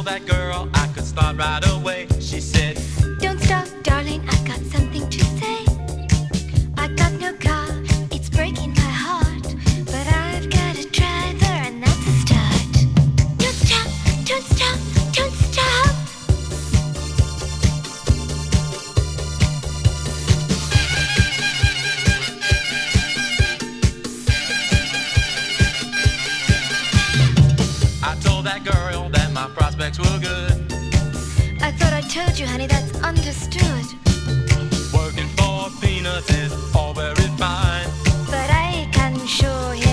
that girl I could start right away. She said, "Don't stop, darling, I got something to say. I got no car, it's breaking my heart, but I've got a driver and that's a start. Don't stop, don't stop, don't stop." I told that girl that my prospects were good. I thought I told you, honey, that's understood. Working for peanuts is all very fine. But I can show you